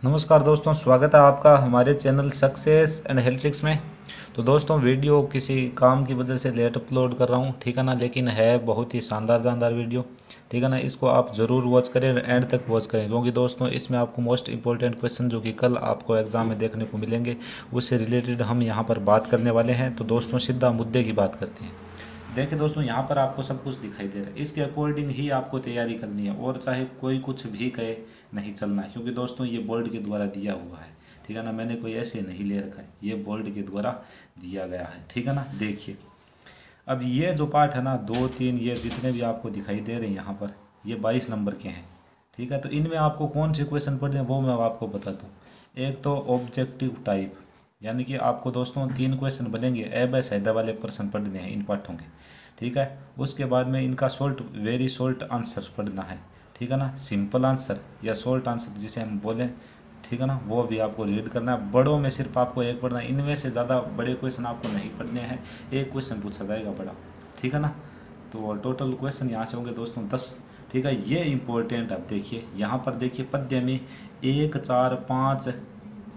नमस्कार दोस्तों, स्वागत है आपका हमारे channel success and health tricks में। तो दोस्तों वीडियो किसी काम की वजह से लेट अपलोड कर रहा हूँ, ठीक है ना, लेकिन है बहुत ही शानदार वीडियो, ठीक है ना। इसको आप ज़रूर वॉच करें, एंड तक वॉच करें, क्योंकि दोस्तों इसमें आपको मोस्ट इंपॉर्टेंट क्वेश्चन जो कि कल आपको एग्ज़ाम में देखने को मिलेंगे उससे रिलेटेड हम यहाँ पर बात करने वाले हैं। तो दोस्तों सीधा मुद्दे की बात करते हैं। देखिए दोस्तों, यहाँ पर आपको सब कुछ दिखाई दे रहा है, इसके अकॉर्डिंग ही आपको तैयारी करनी है और चाहे कोई कुछ भी कहे नहीं चलना है, क्योंकि दोस्तों ये बोर्ड के द्वारा दिया हुआ है, ठीक है ना। मैंने कोई ऐसे नहीं ले रखा है, ये बोर्ड के द्वारा दिया गया है, ठीक है ना। देखिए अब ये जो पार्ट है ना, 2 3 ये जितने भी आपको दिखाई दे रहे हैं यहाँ पर, ये 22 नंबर के हैं, ठीक है। तो इनमें आपको कौन से क्वेश्चन पढ़ने हैं वो मैं आपको बताता हूँ। एक तो ऑब्जेक्टिव टाइप, यानी कि आपको दोस्तों 3 क्वेश्चन बनेंगे, ए ब साइदा वाले प्रश्न पढ़ने हैं इन पाठों के, ठीक है। उसके बाद में इनका शॉर्ट वेरी शॉर्ट आंसर पढ़ना है, ठीक है ना। सिंपल आंसर या शॉर्ट आंसर जिसे हम बोलें, ठीक है ना, वो भी आपको रीड करना है। बड़ों में सिर्फ आपको एक पढ़ना है, इनमें से ज़्यादा बड़े क्वेश्चन आपको नहीं पढ़ने हैं, एक क्वेश्चन पूछा जाएगा बड़ा, ठीक है ना। तो टोटल क्वेश्चन यहाँ से होंगे दोस्तों 10, ठीक है। ये इंपॉर्टेंट अब देखिए, यहाँ पर देखिए पद्य में 1 4 5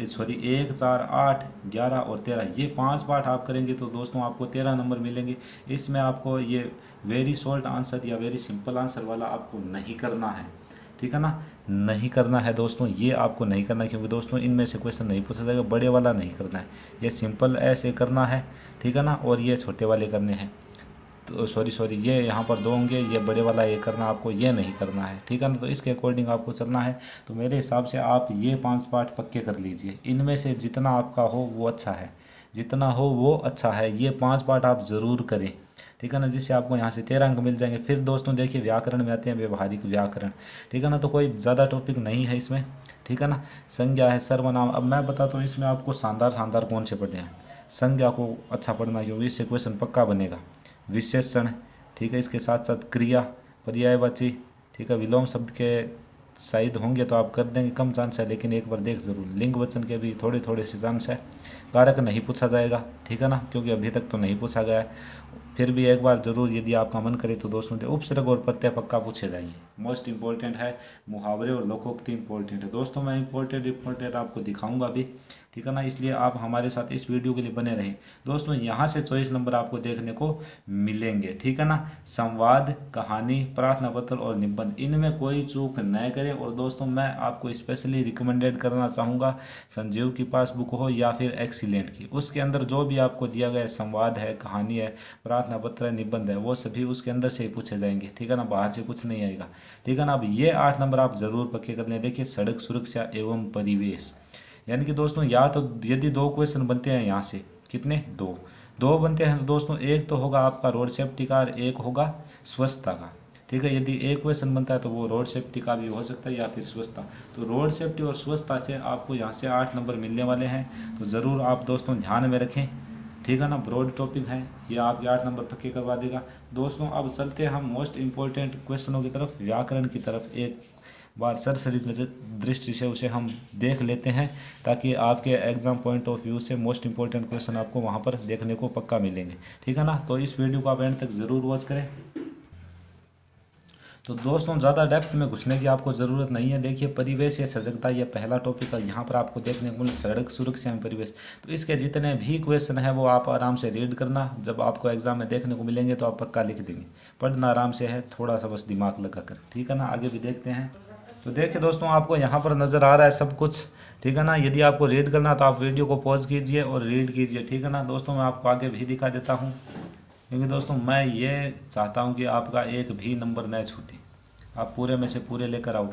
सॉरी 1 4 8 11 और 13, ये 5 पार्ट आप करेंगे तो दोस्तों आपको 13 नंबर मिलेंगे। इसमें आपको ये वेरी शॉर्ट आंसर या वेरी सिंपल आंसर वाला आपको नहीं करना है, ठीक है ना, नहीं करना है दोस्तों, ये आपको नहीं करना है, क्योंकि दोस्तों इनमें से क्वेश्चन नहीं पूछा जाएगा। बड़े वाला नहीं करना है, ये सिंपल ऐसे करना है, ठीक है ना, और ये छोटे वाले करने हैं। तो सॉरी ये यहाँ पर 2 होंगे, ये बड़े वाला ये करना आपको, ये नहीं करना है, ठीक है ना। तो इसके अकॉर्डिंग आपको चलना है। तो मेरे हिसाब से आप ये 5 पार्ट पक्के कर लीजिए, इनमें से जितना आपका हो वो अच्छा है, जितना हो वो अच्छा है। ये 5 पार्ट आप ज़रूर करें, ठीक है ना, जिससे आपको यहाँ से 13 अंक मिल जाएंगे। फिर दोस्तों देखिए व्याकरण में आते हैं, व्यवहारिक व्याकरण, ठीक है ना। तो कोई ज़्यादा टॉपिक नहीं है इसमें, ठीक है ना। संज्ञा है, सर्वनाम। अब मैं बताता हूँ इसमें आपको शानदार कौन से पढ़ने हैं। संज्ञा को अच्छा पढ़ना, क्योंकि इससे क्वेश्चन पक्का बनेगा। विशेषण, ठीक है, इसके साथ साथ क्रिया, पर्यायवाची, ठीक है। विलोम शब्द के शायद होंगे तो आप कर देंगे, कम चांस है, लेकिन एक बार देख जरूर। लिंग वचन के भी थोड़े से चांस है। कारक नहीं पूछा जाएगा, ठीक है ना, क्योंकि अभी तक तो नहीं पूछा गया है। फिर भी एक बार जरूर यदि आपका मन करे तो दोस्तों उपसर्ग और प्रत्यय पक्का पूछे जाएंगे। मोस्ट इंपॉर्टेंट है मुहावरे और लोकोक्ति इंपॉर्टेंट है दोस्तों। मैं इंपॉर्टेंट आपको दिखाऊंगा भी, ठीक है ना, इसलिए आप हमारे साथ इस वीडियो के लिए बने रहें दोस्तों। यहाँ से 24 नंबर आपको देखने को मिलेंगे, ठीक है ना। संवाद, कहानी, प्रार्थना पत्र और निबंध, इनमें कोई चूक न करें। और दोस्तों मैं आपको स्पेशली रिकमेंडेड करना चाहूँगा, संजीव की पासबुक हो या फिर एक्सीलेंट की, उसके अंदर जो भी आपको दिया गया है, संवाद है, कहानी है, प्रार्थना पत्र है, निबंध है, वो सभी उसके अंदर से ही पूछे जाएंगे, ठीक है ना, बाहर से कुछ नहीं आएगा, ठीक है ना। अब ये 8 नंबर आप जरूर पक्के कर लें। देखिए सड़क सुरक्षा एवं परिवेश, यानी कि दोस्तों या तो यदि 2 क्वेश्चन बनते हैं यहाँ से, कितने, 2 बनते हैं तो दोस्तों एक तो होगा आपका रोड सेफ्टी का और एक होगा स्वच्छता का, ठीक है। यदि एक क्वेश्चन बनता है तो वो रोड सेफ्टी का भी हो सकता है या फिर स्वच्छता। तो रोड सेफ्टी और स्वच्छता से आपको यहाँ से 8 नंबर मिलने वाले हैं, तो ज़रूर आप दोस्तों ध्यान में रखें, ठीक है ना। ब्रॉड टॉपिक है, ये आपके 8 नंबर पक्के करवा देगा दोस्तों। अब चलते हैं हम मोस्ट इंपॉर्टेंट क्वेश्चनों की तरफ, व्याकरण की तरफ। एक बार सरसरी दृष्टि से उसे हम देख लेते हैं, ताकि आपके एग्जाम पॉइंट ऑफ व्यू से मोस्ट इंपॉर्टेंट क्वेश्चन आपको वहाँ पर देखने को पक्का मिलेंगे, ठीक है ना। तो इस वीडियो को आप एंड तक ज़रूर वॉच करें। तो दोस्तों ज़्यादा डेप्थ में घुसने की आपको ज़रूरत नहीं है। देखिए परिवेश या सजगता, ये पहला टॉपिक है, यहाँ पर आपको देखने को मिले सड़क सुरक्षा एवं परिवेश। तो इसके जितने भी क्वेश्चन है वो आप आराम से रीड करना, जब आपको एग्जाम में देखने को मिलेंगे तो आप पक्का लिख देंगे। पढ़ना आराम से है, थोड़ा सा बस दिमाग लगा कर, ठीक है ना। आगे भी देखते हैं। तो देखिए दोस्तों आपको यहाँ पर नज़र आ रहा है सब कुछ, ठीक है ना। यदि आपको रीड करना तो आप वीडियो को पॉज कीजिए और रीड कीजिए, ठीक है ना। दोस्तों मैं आपको आगे भी दिखा देता हूँ, क्योंकि दोस्तों मैं ये चाहता हूँ कि आपका एक भी नंबर न छूटे, आप पूरे में से पूरे लेकर आओ,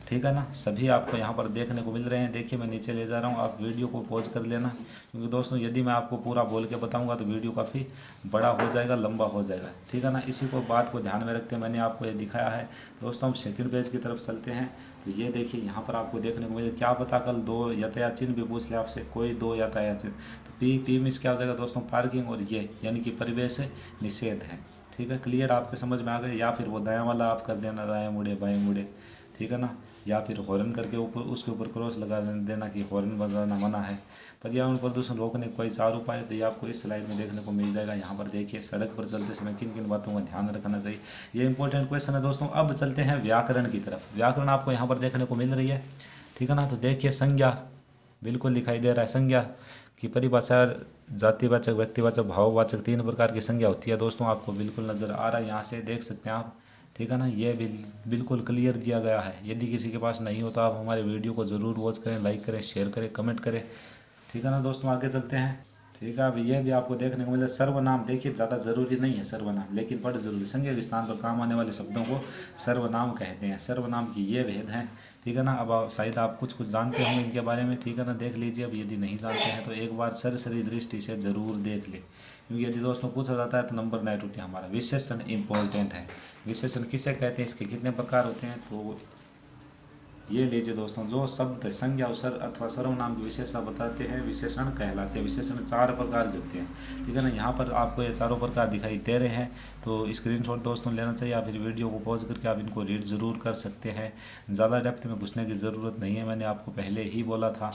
ठीक है ना। सभी आपको यहाँ पर देखने को मिल रहे हैं। देखिए मैं नीचे ले जा रहा हूँ, आप वीडियो को पॉज कर लेना, क्योंकि दोस्तों यदि मैं आपको पूरा बोल के बताऊँगा तो वीडियो काफ़ी बड़ा हो जाएगा, लंबा हो जाएगा, ठीक है ना। इसी को बात को ध्यान में रखते मैंने आपको ये दिखाया है दोस्तों। हम सेकंड पेज की तरफ चलते हैं। तो ये देखिए यहाँ पर आपको देखने को मिले, क्या पता कल 2 यातायात चिन्ह भी पूछ ले आपसे, कोई 2 यातायात चिन्ह। तो पी मीन्स क्या हो जाएगा दोस्तों, पार्किंग, और ये यानी कि परिवेश निषेध है, ठीक है। क्लियर आपके समझ में आ गए। या फिर वो दायां वाला आप कर देना, दाएं मुड़े बाएं मुड़े, ठीक है ना। या फिर हॉर्न करके ऊपर उसके ऊपर क्रॉस लगा देना कि हॉर्न बजाना मना है। पर्यावरण प्रदूषण रोकने के कोई 4 उपाय, तो ये आपको इस स्लाइड में देखने को मिल जाएगा। यहाँ पर देखिए सड़क पर चलते समय किन किन बातों का ध्यान रखना चाहिए, ये इंपॉर्टेंट क्वेश्चन है दोस्तों। अब चलते हैं व्याकरण की तरफ। व्याकरण आपको यहाँ पर देखने को मिल रही है, ठीक है ना। तो देखिए संज्ञा बिल्कुल दिखाई दे रहा है। संज्ञा की परिभाषा जातिवाचक, व्यक्तिवाचक, भाववाचक 3 प्रकार की संज्ञा होती है दोस्तों, आपको बिल्कुल नज़र आ रहा है, यहाँ से देख सकते हैं आप। ठीक है ना, ये बिल्कुल क्लियर किया गया है। यदि किसी के पास नहीं हो तो आप हमारे वीडियो को ज़रूर वॉच करें, लाइक करें, शेयर करें, कमेंट करें। ठीक है ना दोस्तों, आगे चलते हैं। ठीक है, अब ये भी आपको देखने को मिले सर्वनाम। देखिए ज़्यादा ज़रूरी नहीं है सर्वनाम, लेकिन बड़े ज़रूरी। संज्ञा के स्थान पर काम आने वाले शब्दों को सर्वनाम कहते हैं। सर्वनाम की ये भेद हैं। ठीक है ना, अब शायद आप कुछ जानते होंगे इनके बारे में। ठीक है ना, देख लीजिए। अब यदि नहीं जानते हैं तो एक बार सरसरी दृष्टि से ज़रूर देख ले, क्योंकि यदि दोस्तों पूछा जाता है तो नंबर नहीं टूटे हमारा। विशेषण इंपॉर्टेंट है। विशेषण किसे कहते हैं, इसके कितने प्रकार होते हैं, तो ये लीजिए दोस्तों। जो शब्द संज्ञा अथवा सर्वनाम की विशेषता बताते हैं विशेषण कहलाते हैं। विशेषण 4 प्रकार के होते हैं। ठीक है ना, यहाँ पर आपको ये चारों प्रकार दिखाई दे रहे हैं। तो स्क्रीनशॉट दोस्तों लेना चाहिए, या फिर वीडियो को पॉज करके आप इनको रीड ज़रूर कर सकते हैं। ज़्यादा डेप्थ में घुसने की ज़रूरत नहीं है, मैंने आपको पहले ही बोला था।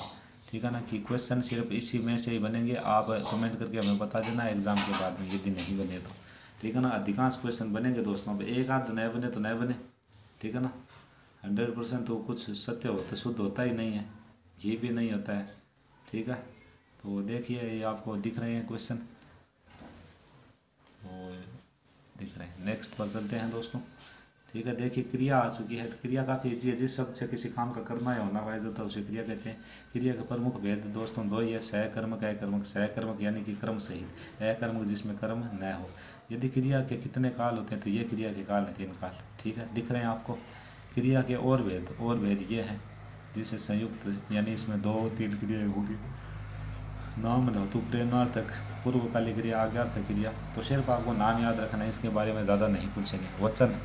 ठीक है ना, कि क्वेश्चन सिर्फ इसी में से ही बनेंगे। आप कमेंट करके हमें बता देना एग्ज़ाम के बाद में, यदि नहीं बने तो। ठीक है ना, अधिकांश क्वेश्चन बनेंगे दोस्तों। अब एक आध नए बने तो नए बने। ठीक है ना, 100% तो कुछ सत्य होता शुद्ध होता ही नहीं है, ये भी नहीं होता है। ठीक है, तो देखिए ये आपको दिख रहे हैं क्वेश्चन, और दिख रहे हैं। नेक्स्ट पर चलते हैं दोस्तों। ठीक है, देखिए क्रिया आ चुकी है। तो क्रिया काफ़ी ईजी है। जिस शब्द से किसी काम का करना या होना वाइज होता है उसे क्रिया कहते हैं। क्रिया के प्रमुख भेद दोस्तों 2 ही है, सहकर्मक, अकर्मक। सहकर्मक यानी कि क्रम सहित, अकर्मक जिसमें कर्म न हो। यदि क्रिया के कितने काल होते हैं, तो ये क्रिया के काल हैं 3 काल। ठीक है, दिख रहे हैं आपको। क्रिया के और भेद ये हैं, जिसे संयुक्त यानी इसमें 2-3 क्रियाएँ होगी। नाम धातु, प्रेरणार्थक, पूर्वकालिक क्रिया, आज्ञार्थक क्रिया। तो सिर्फ आपको नाम याद रखना है, इसके बारे में ज़्यादा नहीं पूछेंगे। वचन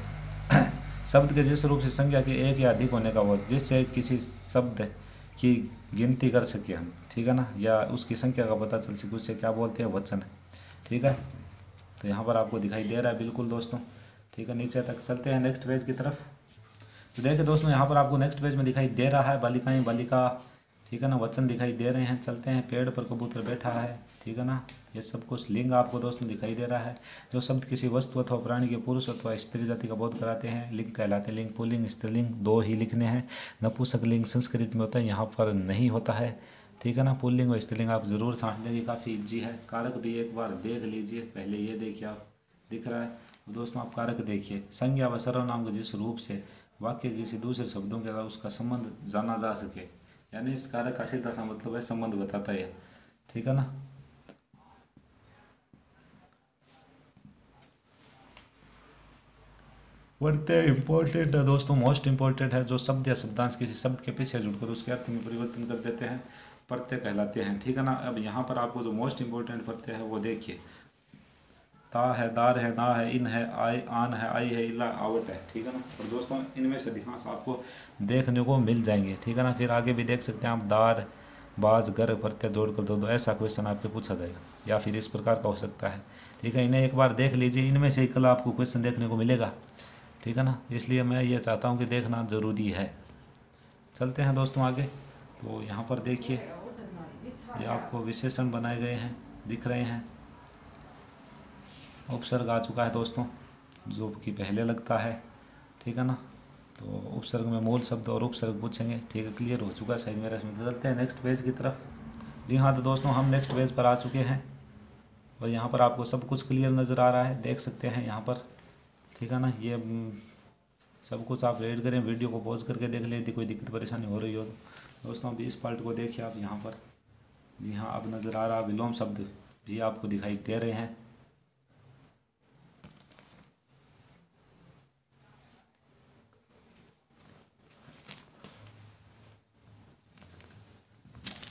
शब्द के जिस रूप से संज्ञा के एक या अधिक होने का वो, जिससे किसी शब्द की गिनती कर सके हम। ठीक है ना, या उसकी संख्या का पता चल सके, उसे क्या बोलते हैं, वचन। ठीक है, तो यहाँ पर आपको दिखाई दे रहा है बिल्कुल दोस्तों। ठीक है, नीचे तक चलते हैं नेक्स्ट पेज की तरफ। तो देखिए दोस्तों, यहाँ पर आपको नेक्स्ट पेज में दिखाई दे रहा है बालिकाएं, बालिका। ठीक है ना, वचन दिखाई दे रहे हैं। चलते हैं, पेड़ पर कबूतर बैठा है। ठीक है ना, ये सब कुछ लिंग आपको दोस्तों दिखाई दे रहा है। जो शब्द किसी वस्तु अथवा प्राणी के पुरुष अथवा स्त्री जाति का बोध कराते हैं, लिंग कहलाते हैं। लिंग पुल्लिंग स्त्रीलिंग 2 ही लिखने हैं। नपुंसक लिंग संस्कृत में होता है, यहाँ पर नहीं होता है। ठीक है ना, पुल्लिंग और स्त्रीलिंग आप जरूर समझ लेंगे, काफ़ी ईजी है। कारक भी एक बार देख लीजिए, पहले ये देखिए आप, दिख रहा है दोस्तों। आप कारक देखिए। संज्ञा व सर्वनाम के जिस रूप से वाक्य किसी दूसरे शब्दों के साथ उसका संबंध जाना जा सके, यानी इस कारक का सीधा सा मतलब है संबंध बताता है। ठीक है ना, प्रत्यय इंपॉर्टेंट है दोस्तों, मोस्ट इंपॉर्टेंट है। जो शब्द या शब्दांश किसी शब्द के पीछे जुड़कर उसके अर्थ में परिवर्तन कर देते हैं, प्रत्यय कहलाते हैं। ठीक है ना, अब यहाँ पर आपको जो मोस्ट इंपॉर्टेंट प्रत्यय है वो देखिए। ता है, दार है, ना है, इन है, आय, आन है, आई है, इला, आवट है। ठीक है ना, और दोस्तों इनमें से अधिकांश आपको देखने को मिल जाएंगे। ठीक है ना, फिर आगे भी देख सकते हैं आप। दार, बाज, घर, प्रत्यय जोड़कर दो दो, ऐसा क्वेश्चन आपसे पूछा जाएगा, या फिर इस प्रकार का हो सकता है। ठीक है, इन्हें एक बार देख लीजिए, इनमें से कल आपको क्वेश्चन देखने को मिलेगा। ठीक है ना, इसलिए मैं ये चाहता हूँ कि देखना ज़रूरी है। चलते हैं दोस्तों आगे। तो यहाँ पर देखिए, ये आपको विशेषण बनाए गए हैं, दिख रहे हैं। उपसर्ग आ चुका है दोस्तों, जो कि पहले लगता है। ठीक है ना, तो उपसर्ग में मूल शब्द और उपसर्ग पूछेंगे। ठीक है, क्लियर हो चुका है शायद मेरा इसमें। चलते हैं नेक्स्ट पेज की तरफ। जी हाँ, तो दोस्तों हम नेक्स्ट पेज पर आ चुके हैं, और यहाँ पर आपको सब कुछ क्लियर नज़र आ रहा है, देख सकते हैं यहाँ पर। ठीक है ना, ये सब कुछ आप रीड करें, वीडियो को पॉज करके देख लें यदि कोई दिक्कत परेशानी हो रही हो तो। दोस्तों अभी इस पार्ट को देखिए आप यहाँ पर। जी हाँ, अब नज़र आ रहा, विलोम शब्द भी आपको दिखाई दे रहे हैं।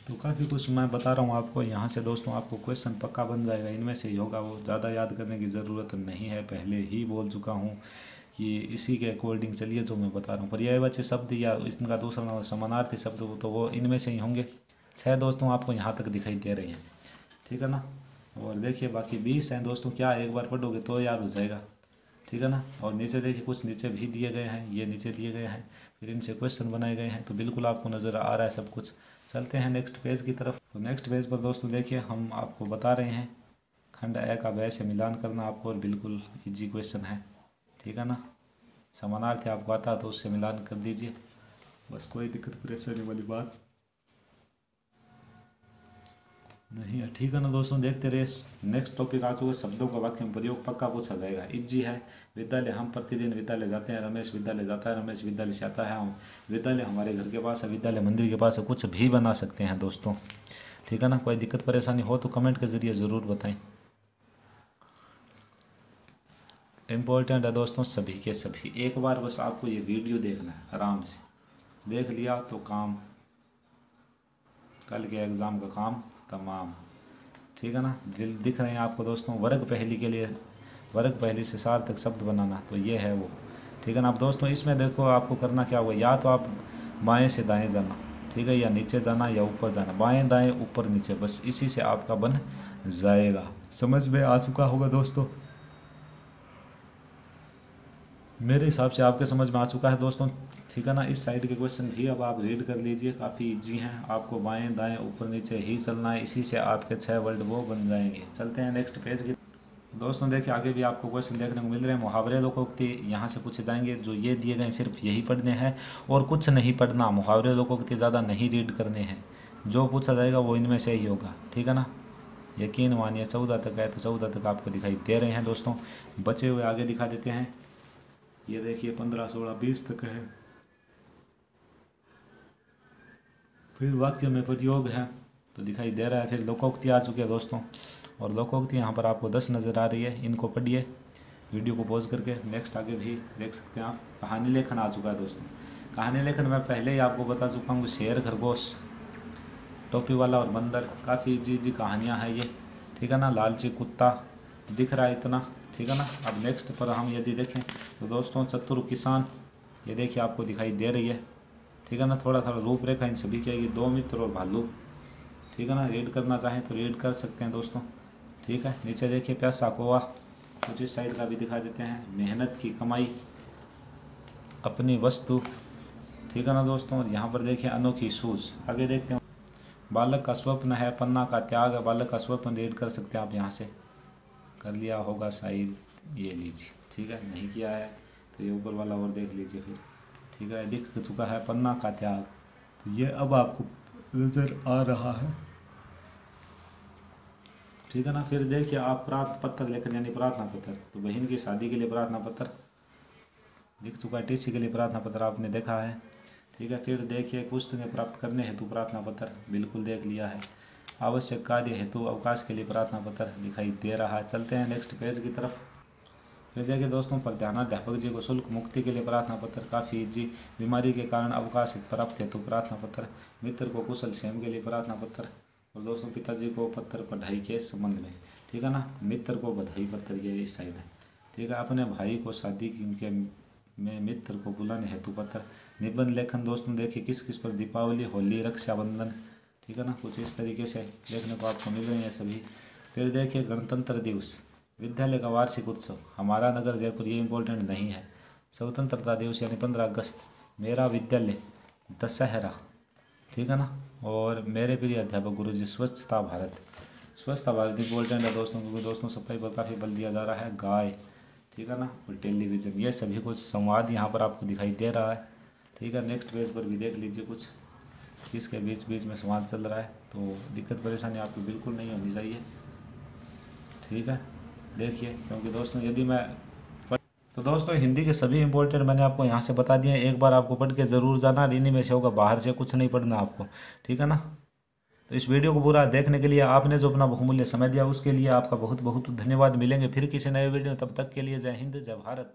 तो काफ़ी कुछ मैं बता रहा हूँ आपको यहाँ से दोस्तों, आपको क्वेश्चन पक्का बन जाएगा। इनमें से ही होगा वो, ज़्यादा याद करने की ज़रूरत नहीं है, पहले ही बोल चुका हूँ कि इसी के अकॉर्डिंग चलिए जो मैं बता रहा हूँ। पर्यायवाची शब्द या इनका दूसरा नाम समानार्थी शब्द, तो वो इनमें से ही होंगे। 6 दोस्तों आपको यहाँ तक दिखाई दे रही हैं। ठीक है ना, और देखिए बाकी 20 हैं दोस्तों, क्या एक बार पढ़ोगे तो याद हो जाएगा। ठीक है ना, और नीचे देखिए कुछ नीचे भी दिए गए हैं, ये नीचे दिए गए हैं, फिर इनसे क्वेश्चन बनाए गए हैं, तो बिल्कुल आपको नज़र आ रहा है सब कुछ। चलते हैं नेक्स्ट पेज की तरफ। तो नेक्स्ट पेज पर दोस्तों देखिए, हम आपको बता रहे हैं खंड ए का ब से मिलान करना आपको, और बिल्कुल इजी क्वेश्चन है। ठीक है ना, समानार्थी आपको आता है तो उससे मिलान कर दीजिए। बस कोई दिक्कत परेशानी वाली बात नहीं है, ठीक है ना दोस्तों। देखते रहे। नेक्स्ट टॉपिक आ चुका है, शब्दों का वाक्य में प्रयोग पक्का पूछा जाएगा। इज्जी है। विद्यालय, हम प्रतिदिन विद्यालय जाते हैं। रमेश विद्यालय जाता है। रमेश विद्यालय से आता है। हम विद्यालय हमारे घर के पास है। विद्यालय मंदिर के पास है। कुछ भी बना सकते हैं दोस्तों, ठीक है ना। कोई दिक्कत परेशानी हो तो कमेंट के ज़रिए ज़रूर बताएं। इम्पोर्टेंट है दोस्तों सभी के सभी। एक बार बस आपको ये वीडियो देखना है, आराम से देख लिया तो काम, कल के एग्ज़ाम का काम तमाम, ठीक है ना। दिख रहे हैं आपको दोस्तों। वर्ग पहेली के लिए, वर्ग पहेली से सार्थक शब्द बनाना, तो ये है वो, ठीक है ना। अब दोस्तों इसमें देखो आपको करना क्या होगा, या तो आप बाएं से दाएं जाना, ठीक है, या नीचे जाना या ऊपर जाना, बाएं दाएं ऊपर नीचे, बस इसी से आपका बन जाएगा। समझ में आ चुका होगा दोस्तों, मेरे हिसाब से आपके समझ में आ चुका है दोस्तों, ठीक है ना। इस साइड के क्वेश्चन भी अब आप रीड कर लीजिए, काफ़ी इजी हैं। आपको बाएं दाएं ऊपर नीचे ही चलना है, इसी से आपके 6 वर्ड वो बन जाएंगे। चलते हैं नेक्स्ट पेज की दोस्तों। देखिए आगे भी आपको क्वेश्चन देखने को मिल रहे हैं। मुहावरे लोकोक्ति यहाँ से पूछे जाएंगे, जो ये दिए गए सिर्फ यही पढ़ने हैं और कुछ नहीं पढ़ना। मुहावरे लोकोक्ति ज़्यादा नहीं रीड करने हैं, जो पूछा जाएगा वो इनमें से ही होगा, ठीक है ना। यकीन मानिए 14 तक है, तो 14 तक आपको दिखाई दे रहे हैं दोस्तों। बचे हुए आगे दिखा देते हैं। ये देखिए 15, 16, 20 तक है। फिर वाक्य में प्रयोग है तो दिखाई दे रहा है। फिर लोकोक्ति आ चुकी है दोस्तों, और लोकोक्ति यहाँ पर आपको 10 नज़र आ रही है। इनको पढ़िए वीडियो को पॉज करके। नेक्स्ट आगे भी देख सकते हैं आप। कहानी लेखन आ चुका है दोस्तों। कहानी लेखन मैं पहले ही आपको बता चुका हूँ। शेर, खरगोश, टोपी वाला और बंदर, काफ़ी इजी कहानियाँ हैं ये, ठीक है ना। लालची कुत्ता दिख रहा है इतना, ठीक है ना। अब नेक्स्ट पर हम यदि देखें तो दोस्तों चतुर किसान, ये देखिए आपको दिखाई दे रही है, ठीक है ना। थोड़ा थोड़ा रूपरेखा इन सभी की आएगी। 2 मित्र और भालू, ठीक है ना। रीड करना चाहें तो रीड कर सकते हैं दोस्तों, ठीक है। नीचे देखिए प्यासा कौवा, कुछ इस साइड का भी दिखा देते हैं। मेहनत की कमाई, अपनी वस्तु, ठीक है ना दोस्तों। और यहाँ पर देखिए अनोखी सूझ। आगे देखते हैं। बालक का स्वप्न है, पन्ना का त्याग है। बालक का स्वप्न रीड कर सकते हैं आप, यहाँ से कर लिया होगा शायद, ये लीजिए, ठीक है। नहीं किया है तो ये ऊपर वाला और देख लीजिए फिर, ठीक है। दिख चुका है पन्ना का त्याग, तो ये अब आपको नज़र आ रहा है, ठीक है ना। फिर देखिए आप प्रार्थना पत्र लेकर, यानी प्रार्थना पत्र, तो बहन की शादी के लिए प्रार्थना पत्र दिख चुका है। टीसी के लिए प्रार्थना पत्र आपने देखा है, ठीक है। फिर देखिए पुस्तकें प्राप्त करने हेतु प्रार्थना पत्र, बिल्कुल देख लिया है। आवश्यक कार्य हेतु अवकाश के लिए प्रार्थना पत्र दिखाई दे रहा है। चलते हैं नेक्स्ट पेज की तरफ। फिर देखिए दोस्तों प्रधानाध्यापक जी को शुल्क मुक्ति के लिए प्रार्थना पत्र, काफ़ी इजी। बीमारी के कारण अवकाश प्राप्त हेतु प्रार्थना पत्र। मित्र को कुशल क्षेम के लिए प्रार्थना पत्र। और दोस्तों पिताजी को पत्र पढ़ाई के संबंध में, ठीक है ना। मित्र को बधाई पत्र, ये इस साइड है, ठीक है। अपने भाई को शादी के में मित्र को बुलाने हेतु पत्र। निबंध लेखन दोस्तों देखिए किस किस पर, दीपावली, होली, रक्षाबंधन, ठीक है ना। कुछ इस तरीके से देखने को आपको मिल रही है सभी। फिर देखिए गणतंत्र दिवस, विद्यालय का वार्षिक उत्सव, हमारा नगर जयपुर, ये इम्पोर्टेंट नहीं है। स्वतंत्रता दिवस यानी 15 अगस्त, मेरा विद्यालय, दशहरा, ठीक है ना। और मेरे प्रिय अध्यापक गुरुजी, स्वच्छता भारत। स्वच्छता भारत इम्पोर्टेंट है दोस्तों, क्योंकि दोस्तों सफाई पर काफ़ी बल दिया जा रहा है। गाय, ठीक है ना। और टेलीविज़न, ये सभी कुछ संवाद यहाँ पर आपको दिखाई दे रहा है, ठीक है। नेक्स्ट पेज पर भी देख लीजिए कुछ इसके बीच बीच में संवाद चल रहा है, तो दिक्कत परेशानी आपको बिल्कुल नहीं होनी चाहिए, ठीक है। देखिए क्योंकि दोस्तों यदि मैं तो दोस्तों हिंदी के सभी इंपॉर्टेंट मैंने आपको यहाँ से बता दिए हैं। एक बार आपको पढ़ के ज़रूर जाना, इन्हीं में से होगा, बाहर से कुछ नहीं पढ़ना आपको, ठीक है ना। तो इस वीडियो को पूरा देखने के लिए आपने जो अपना बहुमूल्य समय दिया उसके लिए आपका बहुत बहुत धन्यवाद। मिलेंगे फिर किसी नए वीडियो, तब तक के लिए जय हिंद, जय भारत।